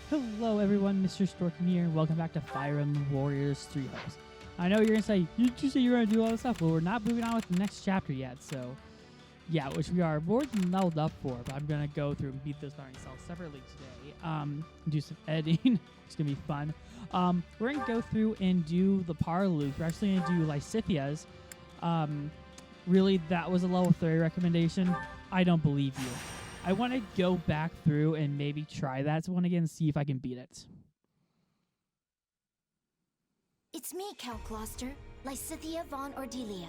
Hello everyone, Mr. Storkin here. Welcome back to Fire Emblem Warriors 3 Hopes. I know you're going to say, did you say you're going to do all this stuff? Well, we're not moving on with the next chapter yet, so yeah, which we are more than leveled up for, but I'm going to go through and beat those learning cells separately today. Do some editing. It's going to be fun. We're going to go through and do the Parloop. We're actually going to do Lysithia's. Really, that was a level 30 recommendation. I don't believe you. I want to go back through and maybe try that one again and see if I can beat it. It's me, Count Gloucester, Lysithia von Ordelia.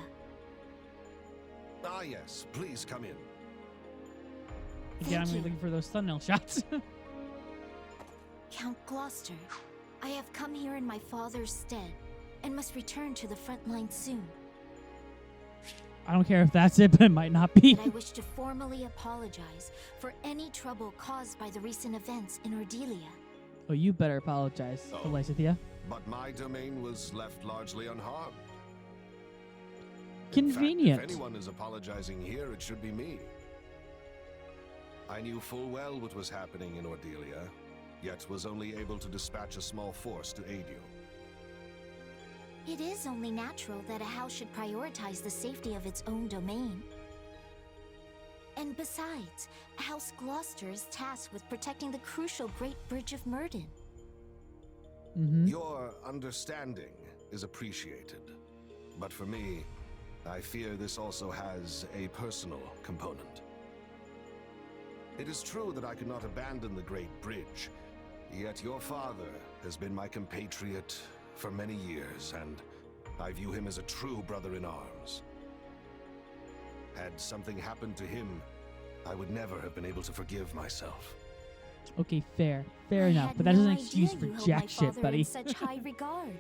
Ah, yes. Please come in. Again, I'm Thank you. looking for those thumbnail shots. Count Gloucester, I have come here in my father's stead and must return to the front line soon. I don't care if that's it, but it might not be. But I wish to formally apologize for any trouble caused by the recent events in Ordelia. Oh, you better apologize, Oh. Lysithia. But my domain was left largely unharmed. Convenient. In fact, if anyone is apologizing here, it should be me. I knew full well what was happening in Ordelia, yet was only able to dispatch a small force to aid you. It is only natural that a house should prioritize the safety of its own domain. And besides, House Gloucester is tasked with protecting the crucial Great Bridge of Myrden. Your understanding is appreciated. But for me, I fear this also has a personal component. It is true that I could not abandon the Great Bridge, yet your father has been my compatriot for many years, and I view him as a true brother in arms. Had something happened to him, I would never have been able to forgive myself. Okay, fair. Fair I enough, had but that no isn't an idea excuse you for held jack my shit, father buddy. in such high regard.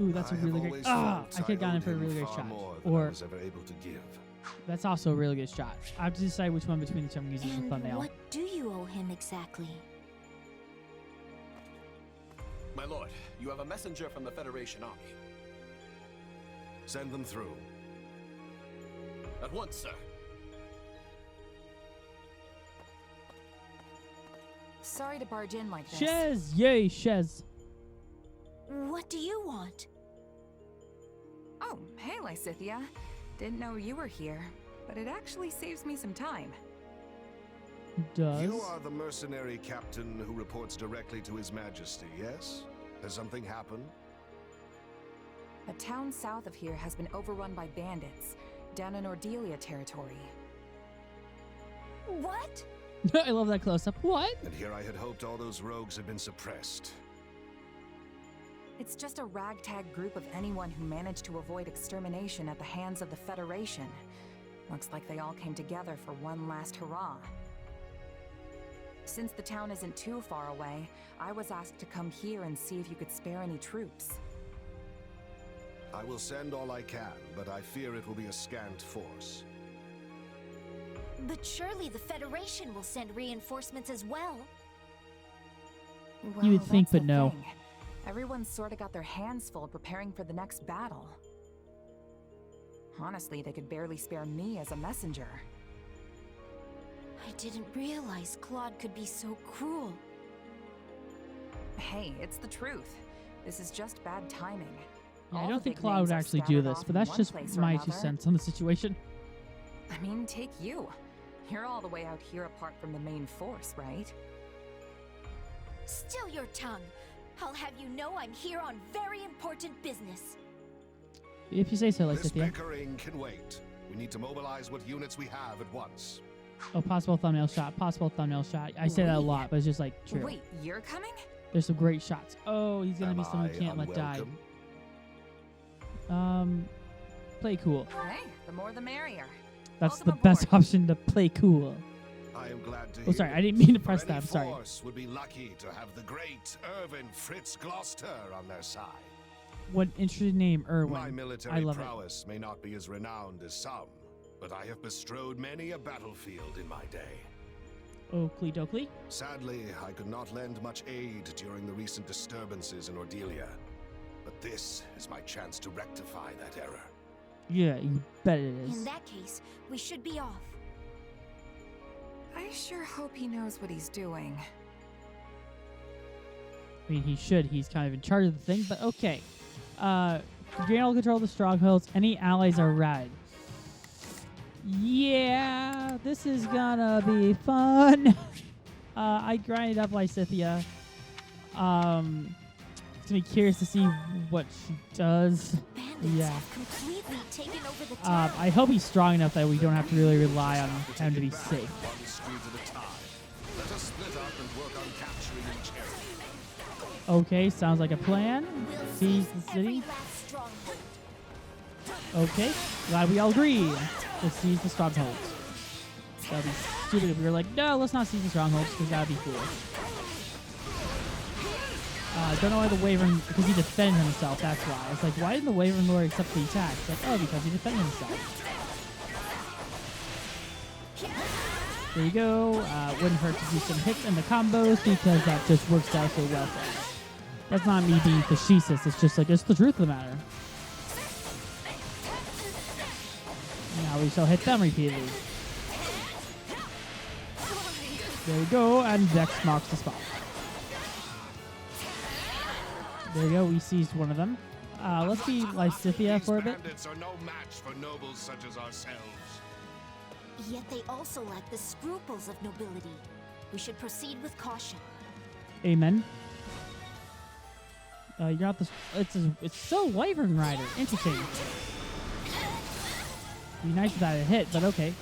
Ooh, that's a I have really great... always Ah! felt I could have gotten owed it for a him really great far shot. more than I Or, was ever able to give. that's also a really good shot. I have to decide which one between the two I'm using as a And thumbnail. what do you owe him exactly? My lord, you have a messenger from the Federation army. Send them through. At once, sir. Sorry to barge in like this. Shez! Yay, Shez. What do you want? Oh, hey, Lysithia. Didn't know you were here, but it actually saves me some time. Does. You are the mercenary captain who reports directly to His Majesty, yes? Has something happened? A town south of here has been overrun by bandits, down in Ordelia territory. What? I love that close-up. What? And here I had hoped all those rogues had been suppressed. It's just a ragtag group of anyone who managed to avoid extermination at the hands of the Federation. Looks like they all came together for one last hurrah. Since the town isn't too far away, I was asked to come here and see if you could spare any troops. I will send all I can, but I fear it will be a scant force. But surely the Federation will send reinforcements as well. Well, You would think, that's but the no. thing. Everyone's sort of got their hands full preparing for the next battle. Honestly, they could barely spare me as a messenger. I didn't realize Claude could be so cruel. Hey, it's the truth. This is just bad timing. Yeah, I All don't the think big Cloud would names are actually do scattered this, off but in that's one just place or my 2 another. cents on the situation. I mean, take you. You're all the way out here apart from the main force, right? Still your tongue. I'll have you know I'm here on very important business. If you say so, This Lysithia. bickering can wait. We need to mobilize what units we have at once. Oh, possible thumbnail shot. Possible thumbnail shot. I say that a Wait. lot, but it's just like true. Wait, you're coming? There's some great shots. Oh, he's gonna Am be someone I we can't let die. unwelcome? Play cool. Hey, the more the merrier. That's Welcome the best aboard. option to play cool. I am glad to Oh, hear sorry, I it, didn't mean to for press any that. I'm sorry. force would be lucky to have the great Irvin Fritz Gloucester on their side. What an interesting name, My Irwin. I military love it. prowess may not be as renowned as some, but I have bestrode many a battlefield in my day. Oakley Dokley. Sadly, I could not lend much aid during the recent disturbances in Ordelia, but this is my chance to rectify that error. Yeah, you bet it In is. that case, we should be off. I sure hope he knows what he's doing. I mean, he should. He's kind of in charge of the thing, but okay. Gain all control of the strongholds. Any allies are routed. Yeah, this is gonna be fun. I grinded up Lysithia. It's gonna be curious to see what she does. Bandits Yeah. have completely taken over the town. I hope he's strong enough that we don't have to really rely on him to be safe. One street at a time. Let us split up and work on capturing each area. Okay, sounds like a plan. We'll Seize seize the every city. last stronghold. Okay, glad we all agree to seize the strongholds. That'd be stupid if we were like, no, let's not seize the strongholds, because that'd be foolish. Don't know why the Wyvern, because he defended himself, that's why. It's like, why didn't the Wyvern Lord accept the attack? It's like, oh, because he defended himself. There you go. Wouldn't hurt to do some hits and the combos, because that just works out so well for us. That's not me being facetious, it's just like, it's the truth of the matter. Now we shall hit them repeatedly. There we go, and Dex marks the spot. There we go, we seized one of them. Let's be Lysithia for a bit. Bandits are no match for nobles such as ourselves. Yet they also lack the scruples of nobility. We should proceed with caution. Amen. You're not the. It's still Wyvern Rider. Interesting. Be nice if that had hit, but okay.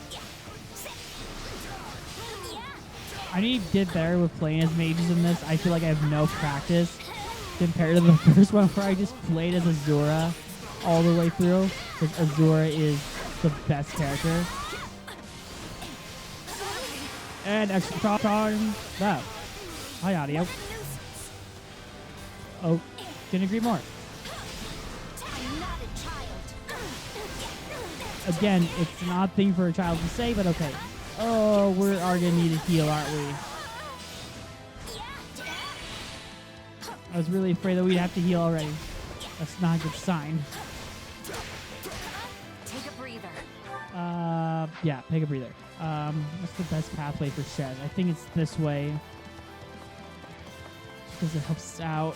I need to get better with playing as mages in this. I feel like I have no practice compared to the first one where I just played as Azura all the way through. Because Azura is the best character. And extra time. Wow. Hi, audio. Oh, couldn't agree more. I'm not a child. Again, it's an odd thing for a child to say, but okay. Oh, we are gonna need a heal, aren't we? I was really afraid that we'd have to heal already. That's not a good sign. Take a breather. Yeah, take a breather. What's the best pathway for Shed? I think it's this way. Because it helps us out.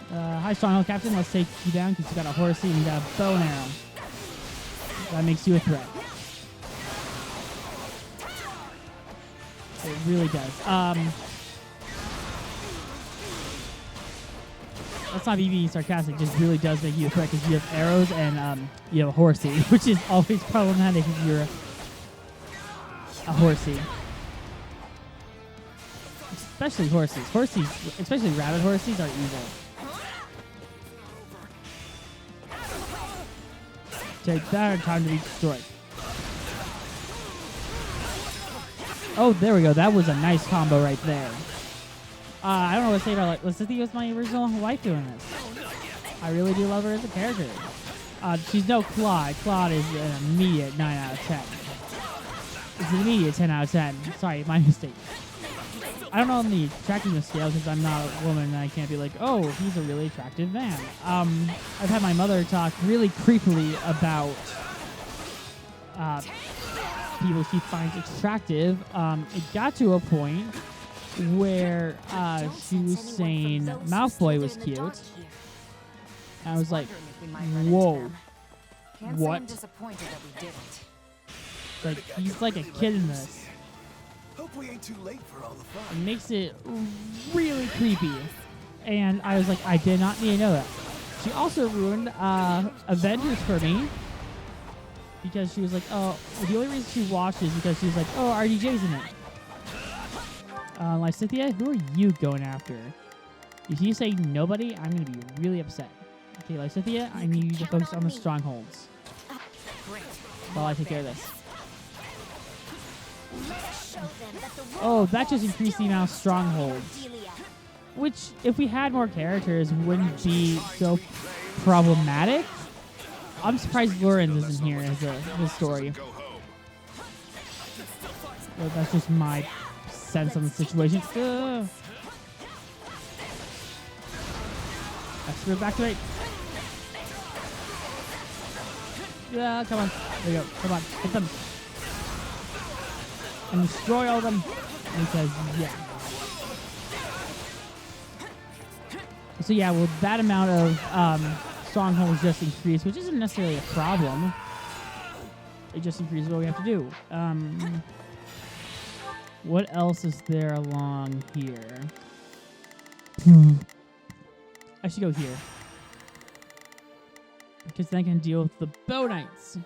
Hi, Stronghold Captain. Let's take you down because you got a horsey and you got a bow and arrow. That makes you a threat. It really does. That's not me being sarcastic. It just really does make you a threat because you have arrows and you have a horsey, which is always problematic if you're a horsey. Especially horses. Horses, especially rabbit horses, are evil. Take that, time to be destroyed. Oh, there we go. That was a nice combo right there. I don't know what to say about like Lysithia was my original wife doing this. I really do love her as a character. She's no Claude. Claude is an immediate 9 out of 10. It's an immediate 10 out of 10. Sorry, my mistake. I don't know on the attractiveness scale because I'm not a woman and I can't be like, oh, he's a really attractive man. I've had my mother talk really creepily about people she finds attractive. It got to a point where she was saying Malfoy was cute. And I was like, whoa, Can't say what? I'm disappointed that we didn't. Like, he's like a kid in this. Hope we ain't too late for all the It fun. makes it really creepy. And I was like, I did not need to know that. She also ruined Avengers for me. Because she was like, oh, the only reason she watched is because she was like, oh, RDJ's in it. Lysithia, who are you going after? If you say nobody, I'm going to be really upset. Okay, Lysithia, I need you to focus on the strongholds. Great. While I take care of this. Let's show them that the Oh, that just increased the amount of strongholds. Delia. Which, if we had more characters, wouldn't be so problematic. I'm surprised Lorenz isn't here as a story. Go home. Well, that's just my sense on the situation. Let's go back to it. Yeah, come on. There you go. Come on. Hit them. And destroy all of them. Because, yeah. So yeah, well, that amount of strongholds just increased, which isn't necessarily a problem. It just increases what we have to do. What else is there along here? I should go here. Because then I can deal with the Bow Knights.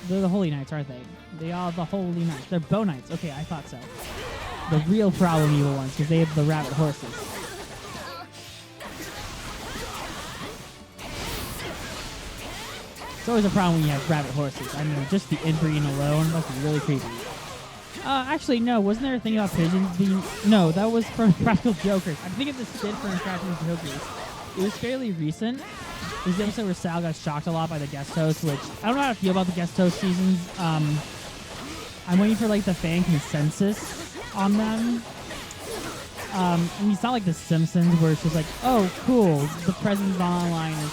They're the Holy Knights, aren't they? They are the Holy Knights. They're Bow Knights. Okay, I thought so. The real problem evil ones, because they have the rabbit horses. It's always a problem when you have rabbit horses. I mean, just the inbreeding alone must be really creepy. Actually, no. Wasn't there a thing about pigeons being... No, that was from Practical Jokers. I think of this bit from Practical Jokers. It was fairly recent. It was the episode where Sal got shocked a lot by the guest host, which... I don't know how to feel about the guest host seasons. I'm waiting for, like, the fan consensus on them. I mean, it's not like The Simpsons, where it's just like, oh, cool, the presence online is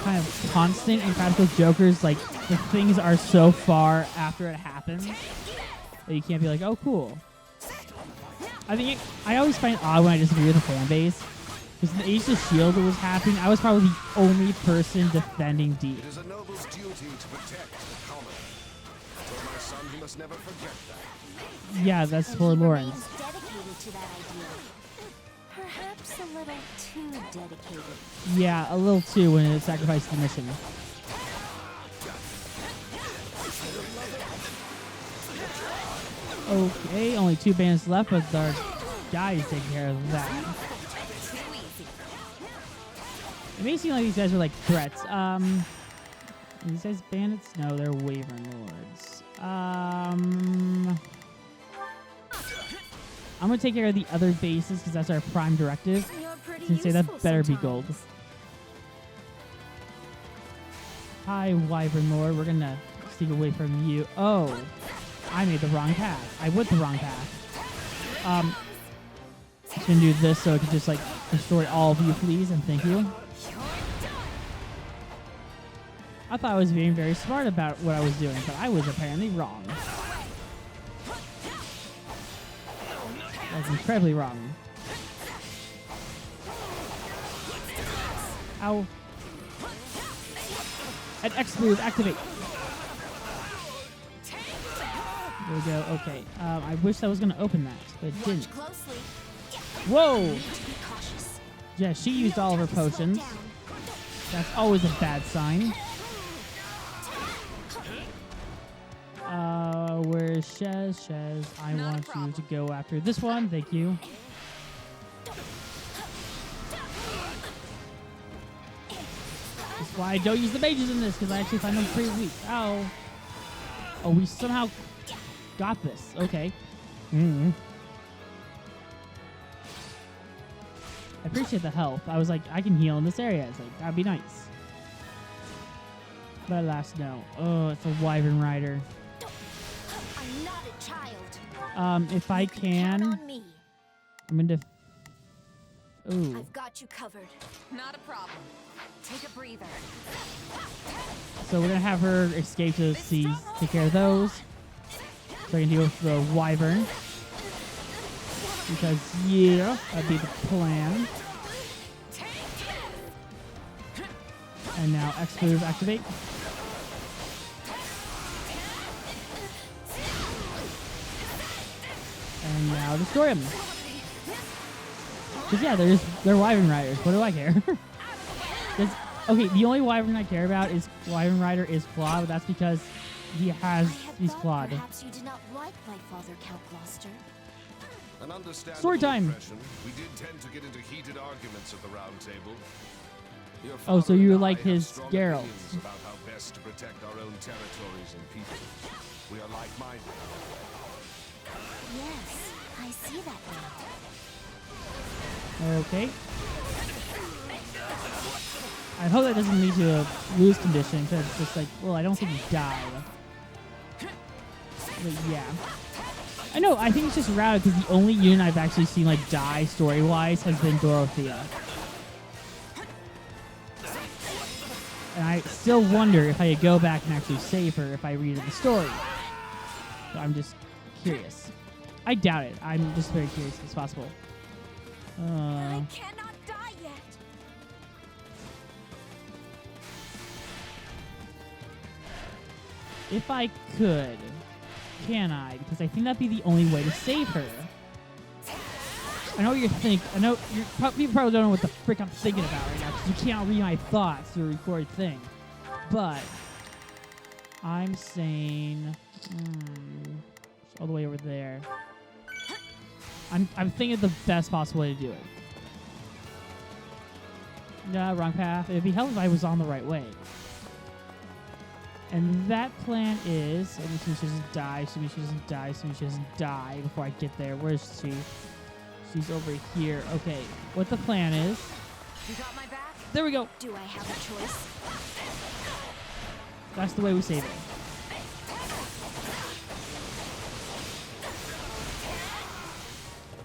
kind of constant. In Practical Jokers, like, the things are so far after it happens that you can't be like, oh, cool. I always find it odd when I disagree with the fan base. Because in the Age of S.H.I.E.L.D. that was happening, I was probably the only person defending Dee. It is a noble's duty to protect the common. For my son, he must never forget that. Yeah, that's And for he Lawrence. remains dedicated to that idea. Perhaps a little too dedicated. Yeah, a little too when it sacrificed the mission. Okay, only 2 bands left, but our guys take care of that. It may seem like these guys are like threats. Are these guys bandits? No, they're Wyvern Lords. I'm gonna take care of the other bases because that's our prime directive. You're pretty Since say that useful better be sometimes. gold. Hi, Wyvern Lord. We're gonna sneak away from you. Oh, I made the wrong path. I went the wrong path. Just gonna do this so I can just like destroy all of you, please, and thank you. I thought I was being very smart about what I was doing, but I was apparently wrong. I was incredibly wrong. Ow. And X move, activate. There we go, okay. I wish that was going to open that, but it didn't. Watch closely. Whoa! Be cautious. Yeah, she used all of her potions. That's always a bad sign. Where's Shez? Shez, I want you to go after this one. Thank you. That's why I don't use the mages in this, because I actually find them pretty weak. Ow. Oh, we somehow got this. Okay. I appreciate the help. I was like, I can heal in this area. It's like, that'd be nice. But alas, no. Oh, it's a Wyvern Rider. I'm not a child. If I Count can, on me. I'm gonna. Ooh. I've got you covered. Not a problem. Take a breather. So we're gonna have her escape to the seas, take care of those. So I can deal with the Wyvern. Because, yeah, that'd be the plan. And now X move activate. And now destroy him. Because, yeah, they're Wyvern Riders. What do I care? Okay, the only Wyvern I care about is Wyvern Rider is flawed, but that's because he's flawed. Perhaps you did not like my father, Count Gloucester. An understandable Story time. impression. We did tend to get into heated arguments at the round table. Your Oh, so father you and like I have his strong Geralt. opinions about how best to protect our own territories and people. We are like-minded. Yes, I see that now. Okay. I hope that doesn't lead to a lose condition, because it's just like, well, I don't think he died. But yeah. I know, I think it's just rad because the only unit I've actually seen like die story-wise has been Dorothea. And I still wonder if I could go back and actually save her if I read the story. So I'm just curious. I doubt it. I'm just very curious if it's possible. I cannot die yet. If I could, can I? Because I think that'd be the only way to save her. I know what you're thinking. I know you probably don't know what the frick I'm thinking about right now because you can't read my thoughts through a recorded thing. But I'm saying, all the way over there. I'm thinking of the best possible way to do it. No, wrong path. It'd be hell if I was on the right way. And that plan is, assuming she doesn't die, assuming she doesn't die, assuming she doesn't die before I get there. Where's she? She's over here. Okay, what the plan is. You got my back? There we go. Do I have a choice? That's the way we save it.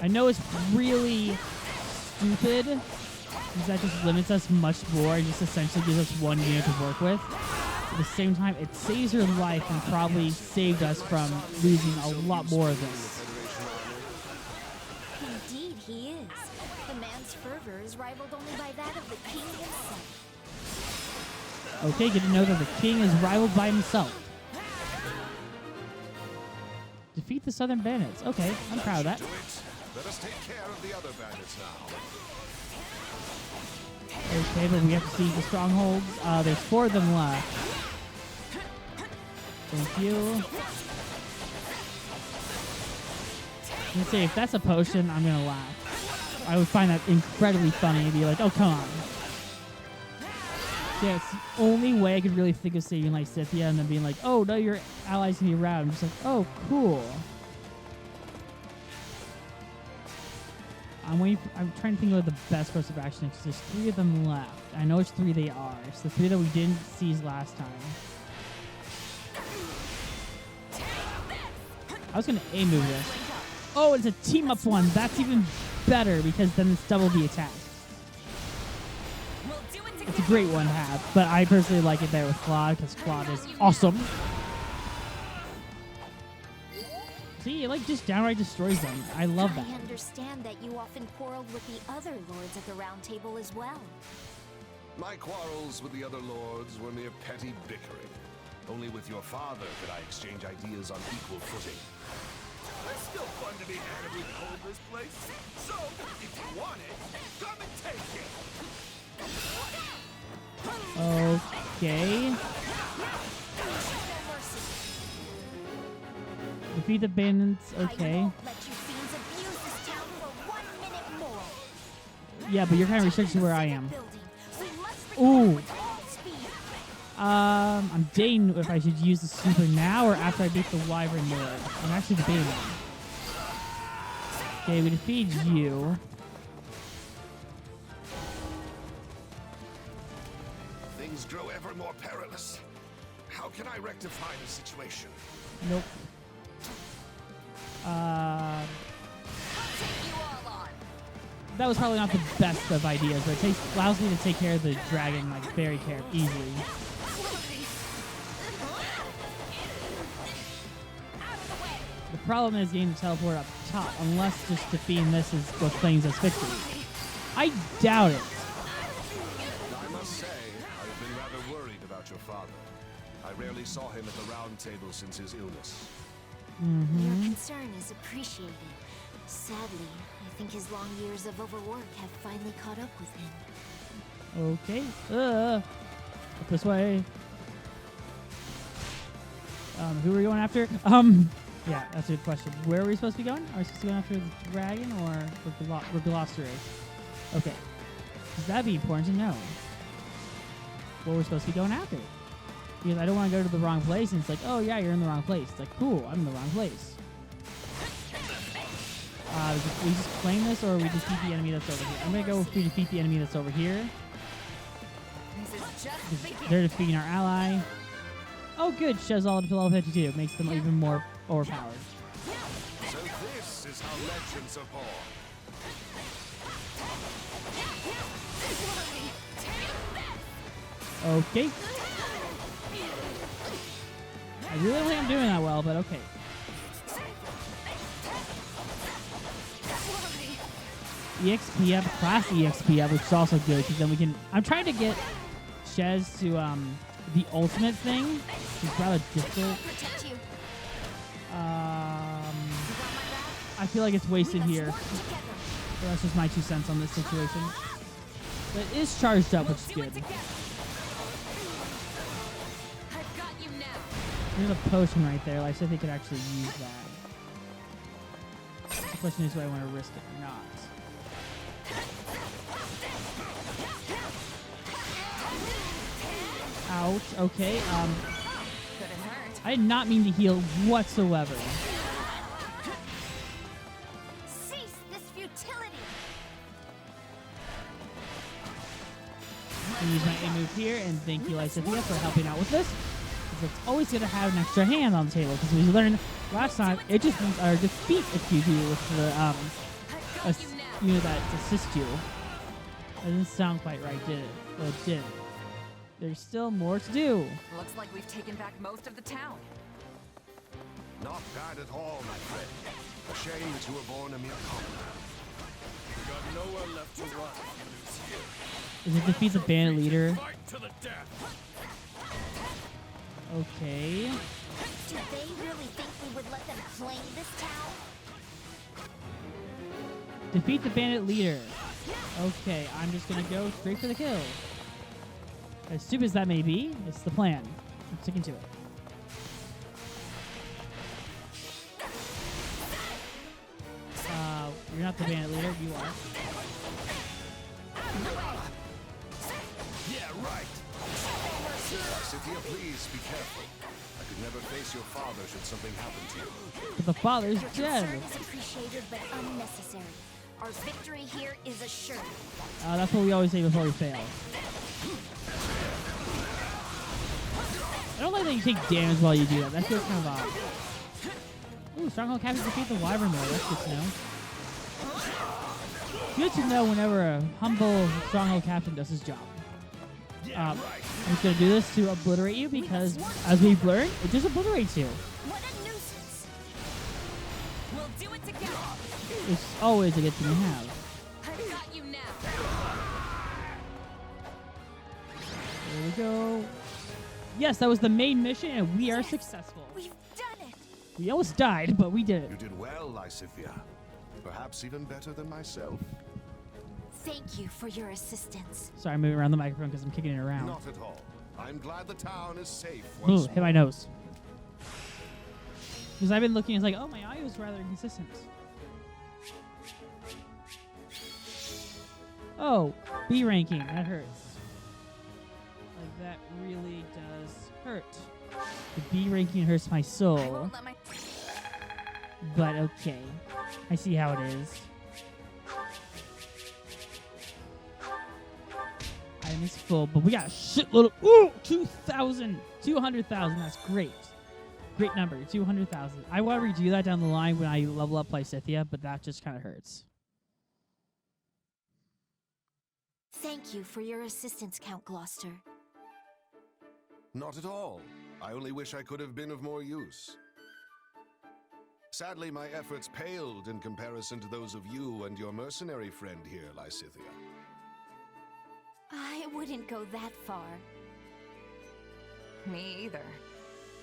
I know it's really stupid because that just limits us much more and just essentially gives us one unit to work with. At the same time, it saves her life and probably saved us from losing a lot more of this. Indeed, he is. The man's fervor is rivaled only by that of the king himself. Okay, good to know that the king is rivaled by himself. Defeat the southern bandits. Okay, I'm proud of that. Let us take care of the other bandits now. Okay, but we have to see the strongholds. There's 4 of them left. Thank you. Let's see, if that's a potion, I'm gonna laugh. I would find that incredibly funny and be like, oh, come on. Yeah, it's the only way I could really think of saving like Scythia and then being like, oh, no, your allies can be around. I'm just like, oh, cool. I'm trying to think of the best course of action because there's 3 of them left. I know which 3 they are. It's the 3 that we didn't seize last time. I was going to A-move this. Oh, it's a team-up one. That's even better because then it's double the attack. It's a great one to have, but I personally like it there with Claude because Claude is awesome. See, it like just downright destroys them. I love that. I understand that you often quarreled with the other lords at the Round Table as well. My quarrels with the other lords were mere petty bickering. Only with your father could I exchange ideas on equal footing. It's still fun to be animally cold this place. So, if you want it, come and take it. Okay. Defeat the bandits. Okay. I won't let you fiends abuse this town for 1 minute more. Yeah, but you're kind of restricted to where I am. We must Ooh. with all speed. I'm debating if I should use the super now or after I beat the Wyvern Lord. I'm actually debating. Okay, we defeat you. Things grow ever more perilous. How can I rectify the situation? Nope. That was probably not the best of ideas, but it allows me to take care of the dragon like very easily. The problem is getting the teleport up top, unless just defeating this is what claims as victory. I doubt it. I must say, I've been rather worried about your father. I rarely saw him at the Round Table since his illness. Your concern is appreciated. Sadly, I think his long years of overwork have finally caught up with him. Okay. Up this way. Who are we going after? Yeah, that's a good question. Where are we supposed to be going? Are we supposed to be going after the dragon or where Gloucester is? Okay. Because that'd be important to know. What we're supposed to be going after. Because I don't want to go to the wrong place and it's like, oh yeah, you're in the wrong place. It's like, cool, I'm in the wrong place. We just claim this or we defeat the enemy that's over here? I'm going to go with we defeat the enemy that's over here. They're defeating our ally. Oh good, shows all up to level 52. Makes them even more overpowered. So this is how legends are born. Okay. I really don't think I'm doing that well, but okay. EXP up, class EXP up, which is also good because then we can. I'm trying to get Shez to the ultimate thing. It's rather difficult. Protect you. I feel like it's wasted Let's here. work together. So that's just my 2 cents on this situation. But it is charged up, which is good. I've got you now. There's a potion right there. Like, I think I could actually use that. The question is, do I want to risk it or not? Ouch. Okay. Couldn't hurt. I did not mean to heal whatsoever. Cease this futility. I use my A move here, and thank you, Lysithia, for helping out with this. Because it's always good to have an extra hand on the table. Because we learned last time, it just means our defeat if you do with the unit that assists you. That didn't sound quite right, did it? Well, it did. There's still more to do. Looks like we've taken back most of the town. Not bad at all, my friend. A shame that you were born a mere commoner. We got nowhere left to run if you lose here. Is it defeat the bandit leader? Fight to the death. Okay. Do they really think we would let them claim this town? Defeat the bandit leader. Okay, I'm just gonna go straight for the kill. As stupid as that may be, it's the plan. I'm sticking to it. You're not the bandit leader, you are. Yeah, right. Lysithia, please be careful. I could never face your father should something happen to you. But the father's Your dead. concern is appreciated but unnecessary. Our victory here is assured. That's what we always say before we fail. I don't like that you take damage while you do that. That feels kind of odd. Ooh, Stronghold Captain defeat the Wyvern mode. That's good to know. Good to know whenever a humble Stronghold Captain does his job. I'm just going to do this to obliterate you because, as we've learned, it just obliterates you. What a nuisance! We'll do it together. It's always a good thing to have. I've got you now. There we go. Yes, that was the main mission, and we are successful. We've done it! We almost died, but we did You it. did well, Lysithia. Perhaps even better than myself. Thank you for your assistance. Sorry, I'm moving around the microphone because I'm kicking it around. Not at all. I'm glad the town is safe Ooh, once hit my nose. Because I've been looking, it's like, oh, my audio is rather inconsistent. Oh, B ranking, that hurts. Like, that really does hurt. The B ranking hurts my I soul. won't let my... But okay. I see how it is. Item is full, but we got a shitload of... Ooh! 2,000! 200,000, that's great. Great number, 200,000. I want to redo that down the line when I level up Lysithia, but that just kind of hurts. Thank you for your assistance, Count Gloucester. Not at all. I only wish I could have been of more use. Sadly, my efforts paled in comparison to those of you and your mercenary friend here, Lysithia. I wouldn't go that far. Me either.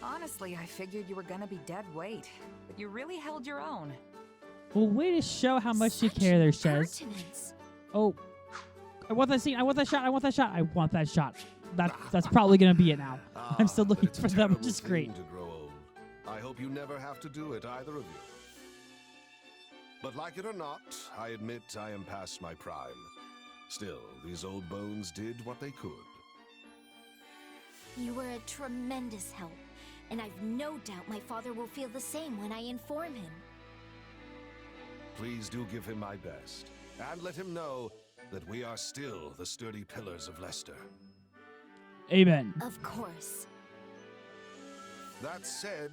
Honestly, I figured you were gonna be dead weight, but you really held your own. Well, way to show how much you Such care there, Shez. impertinence. Oh. I want that scene. I want that shot. I want that shot. I want that shot. That's probably going to be it now. I'm still but looking it's a for that, terrible which is thing great. to grow old. I hope you never have to do it, either of you. But like it or not, I admit I am past my prime. Still, these old bones did what they could. You were a tremendous help, and I've no doubt my father will feel the same when I inform him. Please do give him my best, and let him know that we are still the sturdy pillars of Leicester. Amen. Of course. That said,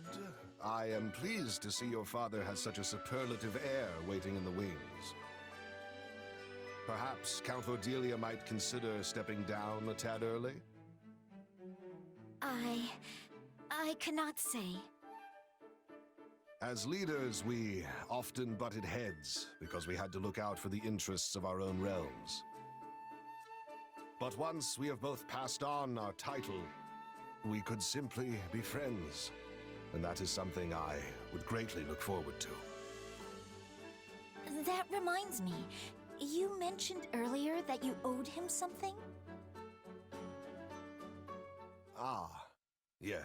I am pleased to see your father has such a superlative heir waiting in the wings. Perhaps Count Cordelia might consider stepping down a tad early? I cannot say. As leaders, we often butted heads because we had to look out for the interests of our own realms. But once we have both passed on our title, we could simply be friends. And that is something I would greatly look forward to. That reminds me. You mentioned earlier that you owed him something? Ah, yes.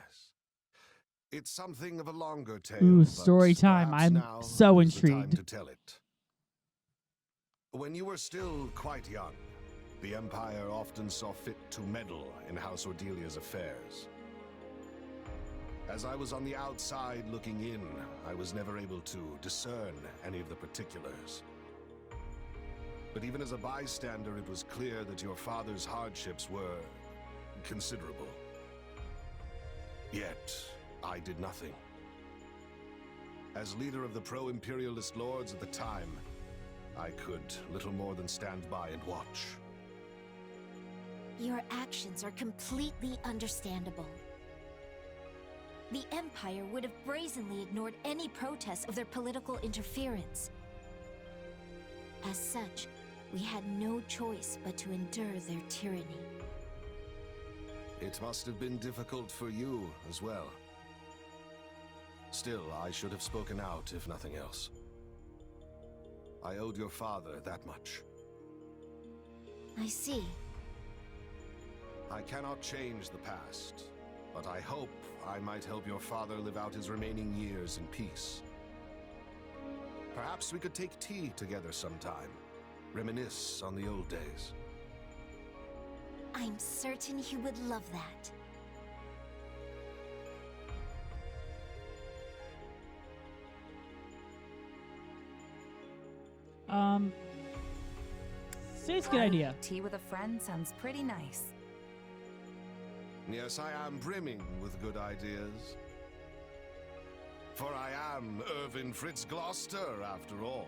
It's something of a longer tale. Ooh, but story time. perhaps I'm now so is the time intrigued. to tell it. When you were still quite young, the Empire often saw fit to meddle in House Ordelia's affairs. As I was on the outside looking in, I was never able to discern any of the particulars. But even as a bystander, it was clear that your father's hardships were considerable. Yet, I did nothing. As leader of the pro-imperialist lords at the time, I could little more than stand by and watch. Your actions are completely understandable. The Empire would have brazenly ignored any protest of their political interference. As such, we had no choice but to endure their tyranny. It must have been difficult for you as well. Still, I should have spoken out, if nothing else. I owed your father that much. I see. I cannot change the past, but I hope I might help your father live out his remaining years in peace. Perhaps we could take tea together sometime, reminisce on the old days. I'm certain he would love that. Say it's a good idea. Tea with a friend sounds pretty nice. Yes, I am brimming with good ideas. For I am Irvin Fritz Gloucester, after all.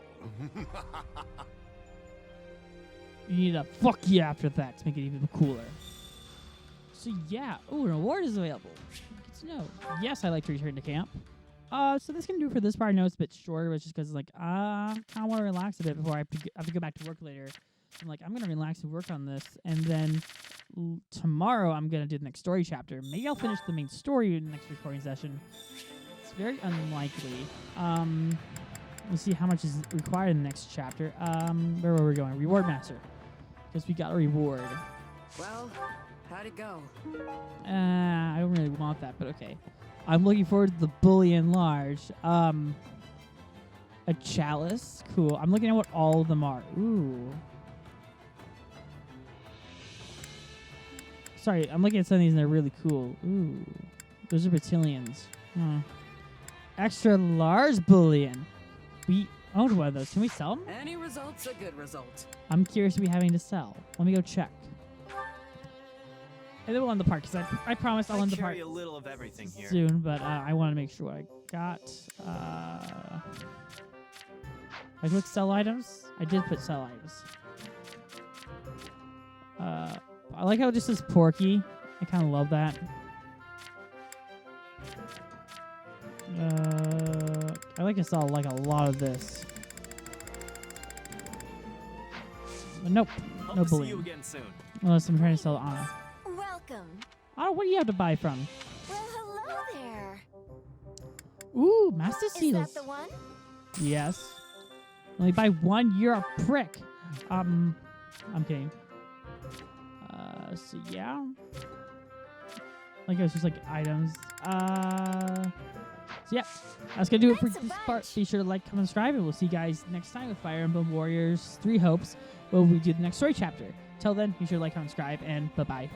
You need a fuck yeah after that to make it even cooler. So yeah, ooh, an award is available. Good to know. Yes, I like to return to camp. So this can do it for this part. I know it's a bit shorter, but it's just because like I kind of want to relax a bit before I have to go back to work later. I'm like, I'm gonna relax and work on this, and then tomorrow I'm gonna do the next story chapter. Maybe I'll finish the main story in the next recording session. It's very unlikely. We'll see how much is required in the next chapter. Where were we going? Reward Master. Because we got a reward. Well, how'd it go? I don't really want that, but okay. I'm looking forward to the Bullion Large. A Chalice. Cool. I'm looking at what all of them are. Ooh. Sorry, I'm looking at some of these and they're really cool. Ooh. Those are battalions. Huh. Extra large bullion. We owned one of those. Can we sell them? Any result's a good result. I'm curious to be having to sell. Let me go check. And then we'll end the part, because I promise I'll end the part carry a little of everything here. soon, but I want to make sure what I got. I click sell items. I did put sell items. I like how it just says Porky. I kind of love that. I like to sell like a lot of this. But nope, Hope no to see you bullion. again soon. Unless I'm trying to sell Anna. Welcome. Oh, what do you have to buy from? Well, hello there. Ooh, Master Is Seals. that the one? Yes. Only buy one, you're a prick. I'm kidding. So yeah. Like it was just like items. So yeah, that's gonna do it for Thanks a this bunch. part. Be sure to like, comment, subscribe, and we'll see you guys next time with Fire Emblem Warriors 3 Hopes, where we do the next story chapter. Till then, be sure to like, comment, subscribe, and bye-bye.